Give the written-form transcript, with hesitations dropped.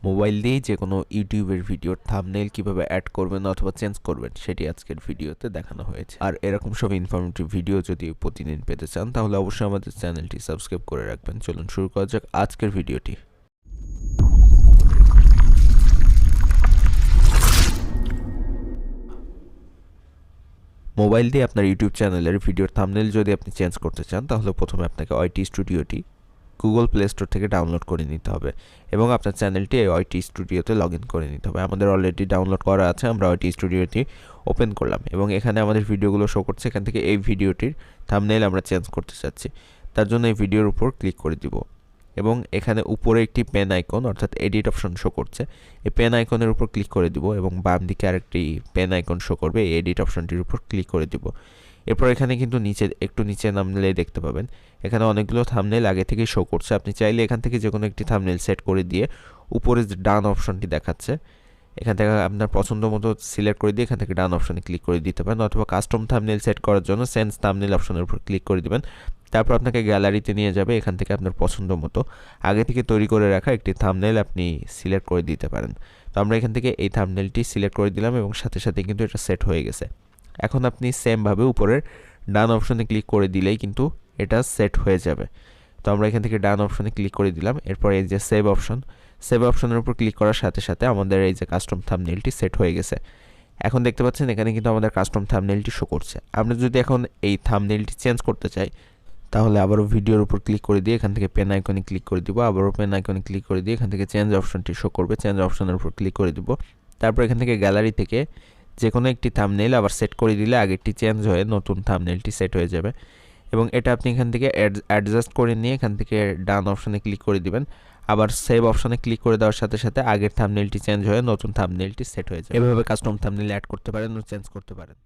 Mobile দিয়েই যে কোনো ইউটিউবের ভিডিওর থাম্বনেইল কিভাবে অ্যাড করবেন অথবা চেঞ্জ করবেন সেটি আজকের ভিডিওতে দেখানো হয়েছে। আর এরকম সব ইনফরমেটিভ ভিডিও যদি প্রতিদিন পেতে চান তাহলে অবশ্যই আমাদের চ্যানেলটি সাবস্ক্রাইব করে রাখবেন। চলুন শুরু করা যাক আজকের ভিডিওটি। মোবাইল দিয়ে আপনার ইউটিউব চ্যানেলের ভিডিওর থাম্বনেইল যদি আপনি চেঞ্জ করতে চান তাহলে প্রথমে আপনাকে ওয়াইটি স্টুডিওটি গুগল প্লে স্টোর থেকে ডাউনলোড করে নিতে হবে এবং আপনার চ্যানেলটি এই ওয়াইটি স্টুডিওতে লগ ইন করে নিতে হবে। আমাদের অলরেডি ডাউনলোড করা আছে, আমরা ওয়াইটি স্টুডিওটি ওপেন করলাম এবং এখানে আমাদের ভিডিওগুলো শো করছে। এখান থেকে এই ভিডিওটির থাম্বনেইল আমরা চেঞ্জ করতে চাচ্ছি, তার জন্য এই ভিডিওর উপর ক্লিক করে দিব এবং এখানে উপরে একটি পেন আইকন অর্থাৎ এডিট অপশন শো করছে। এই পেন আইকনের উপর ক্লিক করে দিব এবং বাম দিকে আরেকটি পেন আইকন শো করবে, এই এডিট অপশনটির উপর ক্লিক করে দিব। এরপর এখানে কিন্তু একটু নিচে নামলে দেখতে পাবেন এখানে অনেকগুলো থাম্বনেইল আগে থেকে শো করছে। আপনি চাইলে এখান থেকে যে কোনো একটি থাম্বনেইল সেট করে দিয়ে উপরে যে ডান অপশনটি দেখাচ্ছে এখান থেকে আপনার পছন্দ মতো সিলেক্ট করে দিয়ে এখান থেকে ডান অপশনে ক্লিক করে দিতে পারেন, অথবা কাস্টম থাম্বনেইল সেট করার জন্য সেন্স থাম্বনেইল অপশনের উপর ক্লিক করে দিবেন। তারপর আপনাকে গ্যালারিতে নিয়ে যাবে, এখান থেকে আপনার পছন্দ মতো আগে থেকে তৈরি করে রাখা একটি থাম্বনেইল আপনি সিলেক্ট করে দিতে পারেন। তো আমরা এখান থেকে এই থাম্বনেইলটি সিলেক্ট করে দিলাম এবং সাথে সাথে কিন্তু এটা সেট হয়ে গেছে। এখন আপনি সেমভাবে উপরের ডান অপশনে ক্লিক করে দিলেই কিন্তু এটা সেট হয়ে যাবে। তো আমরা এখান থেকে ডান অপশনে ক্লিক করে দিলাম। এরপর এই যে সেভ অপশনের উপর ক্লিক করার সাথে সাথে আমাদের এই যে কাস্টম থাম্বনেইলটি সেট হয়ে গেছে। এখন দেখতে পাচ্ছেন এখানে কিন্তু আমাদের কাস্টম থাম্বনেইলটি শো করছে। আমরা যদি এখন এই থাম্বনেইলটি চেঞ্জ করতে চাই তাহলে আবারও ভিডিওর উপর ক্লিক করে দিয়ে এখান থেকে পেন আইকনে ক্লিক করে দিব, আবারও পেন আইকনে ক্লিক করে দিয়ে এখান থেকে চেঞ্জ অপশনটি শো করবে, চেঞ্জ অপশনের উপর ক্লিক করে দিব। তারপর এখান থেকে গ্যালারি থেকে যে কোনো একটি থাম্বনেইল আবার সেট করে দিলে আগেরটি চেঞ্জ হয়ে নতুন থাম্বনেইলটি সেট হয়ে যাবে এবং এটা আপনি এখান থেকে অ্যাডজাস্ট করে নিয়ে এখান থেকে ডান অপশনে ক্লিক করে দিবেন। আবার সেভ অপশনে ক্লিক করে দেওয়ার সাথে সাথে আগের থাম্বনেইলটি চেঞ্জ হয়ে নতুন থাম্বনেইলটি সেট হয়ে যাবে। এভাবে কাস্টম থাম্বনেইল অ্যাড করতে পারেন ও চেঞ্জ করতে পারেন।